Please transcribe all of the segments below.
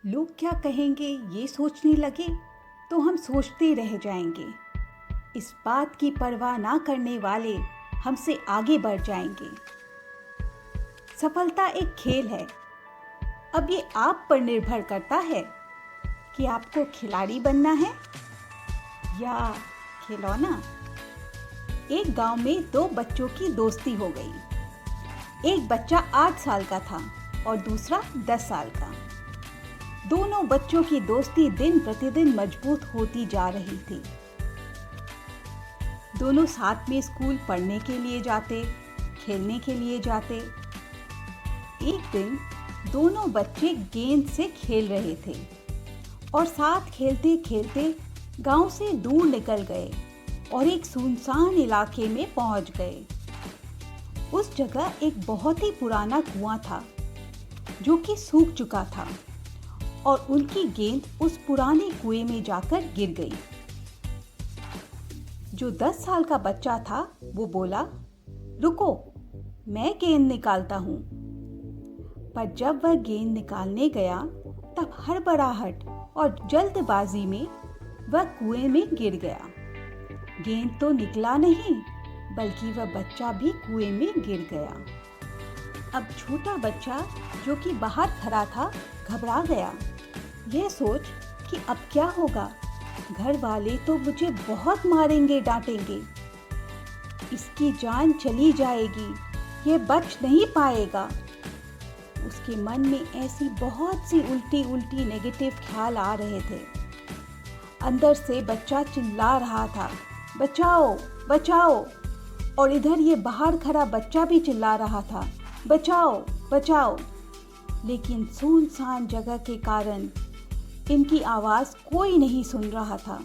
लोग क्या कहेंगे ये सोचने लगे तो हम सोचते रह जाएंगे। इस बात की परवाह ना करने वाले हमसे आगे बढ़ जाएंगे। सफलता एक खेल है। अब ये आप पर निर्भर करता है कि आपको खिलाड़ी बनना है या खिलौना। एक गांव में दो बच्चों की दोस्ती हो गई। एक बच्चा 8 साल का था और दूसरा 10 साल का। दोनों बच्चों की दोस्ती दिन प्रतिदिन मजबूत होती जा रही थी। दोनों साथ में स्कूल पढ़ने के लिए जाते, खेलने के लिए जाते। एक दिन दोनों बच्चे गेंद से खेल रहे थे और साथ खेलते खेलते गांव से दूर निकल गए और एक सुनसान इलाके में पहुंच गए। उस जगह एक बहुत ही पुराना कुआं था जो कि सूख चुका था और उनकी गेंद उस पुराने कुएं में जाकर गिर गई। जो 10 साल का बच्चा था वो बोला, रुको, मैं गेंद निकालता हूं। पर जब वह गेंद निकालने गया तब हड़बड़ाहट और जल्दबाजी में वह कुएं में गिर गया। गेंद तो निकला नहीं बल्कि वह बच्चा भी कुएं में गिर गया। अब छोटा बच्चा जो कि बाहर खड़ा था घबरा गया। यह सोच कि अब क्या होगा, घर वाले तो मुझे बहुत मारेंगे डांटेंगे, इसकी जान चली जाएगी, ये बच नहीं पाएगा। उसके मन में ऐसी बहुत सी उल्टी उल्टी नेगेटिव ख्याल आ रहे थे। अंदर से बच्चा चिल्ला रहा था, बचाओ बचाओ, और इधर ये बाहर खड़ा बच्चा भी चिल्ला रहा था, बचाओ बचाओ। लेकिन सुनसान जगह के कारण इनकी आवाज कोई नहीं सुन रहा था।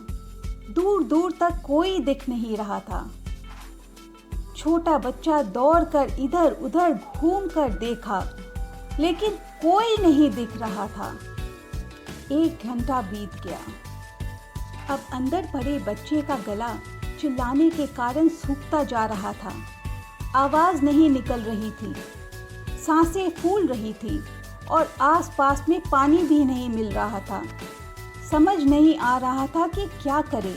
दूर दूर तक कोई दिख नहीं रहा था। छोटा बच्चा दौड़कर इधर उधर घूमकर देखा लेकिन कोई नहीं दिख रहा था। 1 घंटा बीत गया। अब अंदर पड़े बच्चे का गला चिल्लाने के कारण सूखता जा रहा था। आवाज नहीं निकल रही थी, सांसें फूल रही थी और आसपास में पानी भी नहीं मिल रहा था। समझ नहीं आ रहा था कि क्या करे।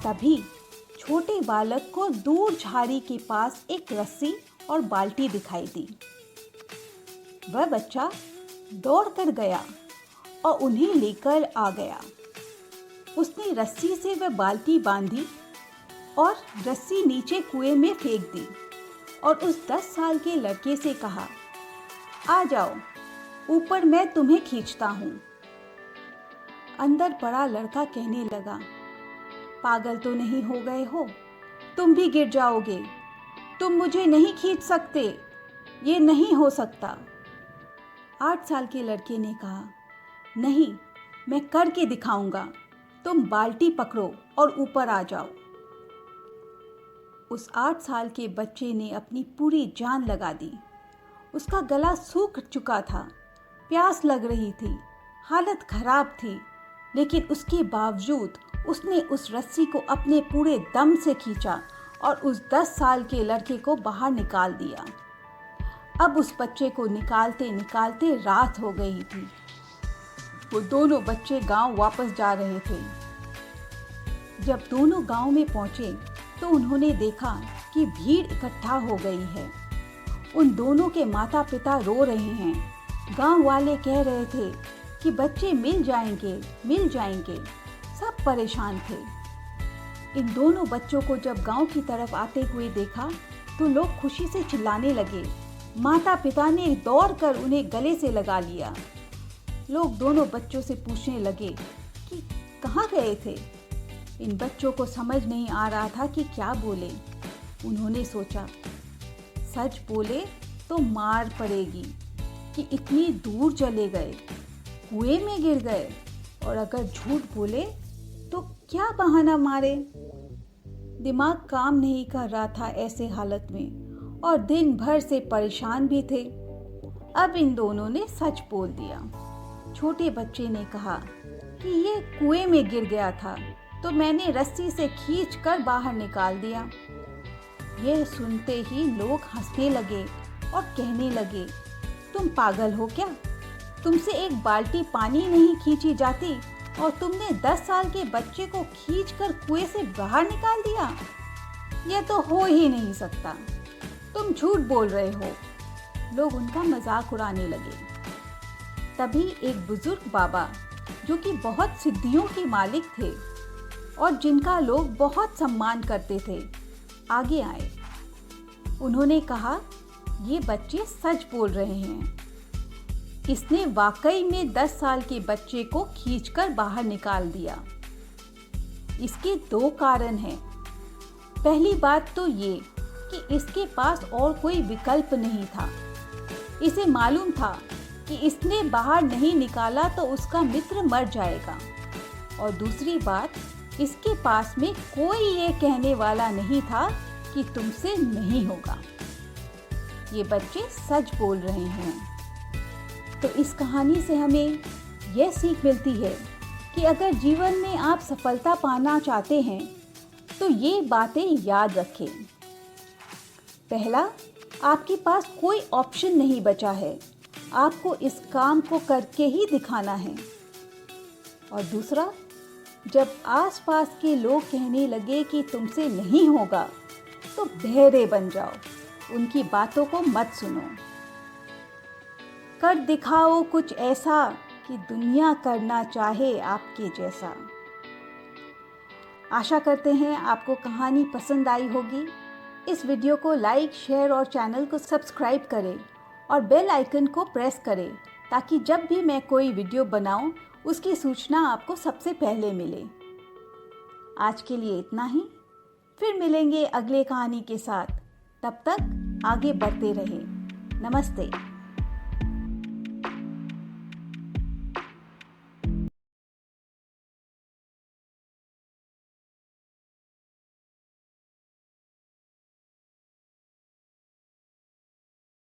तभी छोटे बालक को दूर झाड़ी के पास एक रस्सी और बाल्टी दिखाई दी। वह बच्चा दौड़कर गया और उन्हें लेकर आ गया। उसने रस्सी से वह बाल्टी बांधी और रस्सी नीचे कुएं में फेंक दी और उस 10 साल के लड़के से कहा, आ जाओ ऊपर, मैं तुम्हें खींचता हूं। अंदर पड़ा लड़का कहने लगा, पागल तो नहीं हो गए हो, तुम भी गिर जाओगे, तुम मुझे नहीं खींच सकते, ये नहीं हो सकता। 8 साल के लड़के ने कहा, नहीं, मैं करके दिखाऊंगा, तुम बाल्टी पकड़ो और ऊपर आ जाओ। उस 8 साल के बच्चे ने अपनी पूरी जान लगा दी। उसका गला सूख चुका था, प्यास लग रही थी, हालत खराब थी, लेकिन उसके बावजूद उसने उस रस्सी को अपने पूरे दम से खींचा और उस 10 साल के लड़के को बाहर निकाल दिया। अब उस बच्चे को निकालते निकालते रात हो गई थी। वो दोनों बच्चे गांव वापस जा रहे थे। जब दोनों गांव में पहुंचे तो उन्होंने देखा कि भीड़ इकट्ठा हो गई है। उन दोनों के माता पिता रो रहे हैं। गांव वाले कह रहे थे कि बच्चे मिल जाएंगे। सब परेशान थे। इन दोनों बच्चों को जब गांव की तरफ आते हुए देखा तो लोग खुशी से चिल्लाने लगे। माता पिता ने दौड़कर उन्हें गले से लगा लिया। लोग दोनों बच्चों से पूछने लगे कि कहाँ गए थे। इन बच्चों को समझ नहीं आ रहा था कि क्या बोले। उन्होंने सोचा, सच बोले तो मार पड़ेगी कि इतनी दूर चले गए, कुएं में गिर गए, और अगर झूठ बोले तो क्या बहाना मारे। दिमाग काम नहीं कर रहा था ऐसे हालत में और दिन भर से परेशान भी थे। अब इन दोनों ने सच बोल दिया। छोटे बच्चे ने कहा कि ये कुएं में गिर गया था तो मैंने रस्सी से खींचकर बाहर निकाल दिया। यह सुनते ही लोग हंसने लगे और कहने लगे, तुम पागल हो क्या? तुमसे एक बाल्टी पानी नहीं खींची जाती और तुमने 10 साल के बच्चे को खींचकर कुएं से बाहर निकाल दिया। यह तो हो ही नहीं सकता, तुम झूठ बोल रहे हो। लोग उनका मजाक उड़ाने लगे। तभी एक बुजुर्ग बाबा, जो कि बहुत सिद्धियों के मालिक थे और जिनका लोग बहुत सम्मान करते थे, आगे आए। उन्होंने कहा, ये बच्चे सच बोल रहे हैं। इसने वाकई में 10 साल के बच्चे को खींचकर बाहर निकाल दिया। इसके 2 कारण हैं। पहली बात तो ये कि इसके पास और कोई विकल्प नहीं था। इसे मालूम था कि इसने बाहर नहीं निकाला तो उसका मित्र मर जाएगा। और दूसरी बात, इसके पास में कोई ये कहने वाला नहीं था कि तुमसे नहीं होगा। ये बच्चे सच बोल रहे हैं। तो इस कहानी से हमें यह सीख मिलती है कि अगर जीवन में आप सफलता पाना चाहते हैं तो ये बातें याद रखें। पहला, आपके पास कोई ऑप्शन नहीं बचा है, आपको इस काम को करके ही दिखाना है। और दूसरा, जब आसपास के लोग कहने लगे कि तुमसे नहीं होगा तो बहरे बन जाओ, उनकी बातों को मत सुनो। कर दिखाओ कुछ ऐसा कि दुनिया करना चाहे आपके जैसा। आशा करते हैं आपको कहानी पसंद आई होगी। इस वीडियो को लाइक, शेयर और चैनल को सब्सक्राइब करें और बेल आइकन को प्रेस करें ताकि जब भी मैं कोई वीडियो बनाऊं उसकी सूचना आपको सबसे पहले मिले। आज के लिए इतना ही, फिर मिलेंगे अगले कहानी के साथ। तब तक आगे बढ़ते रहें। नमस्ते।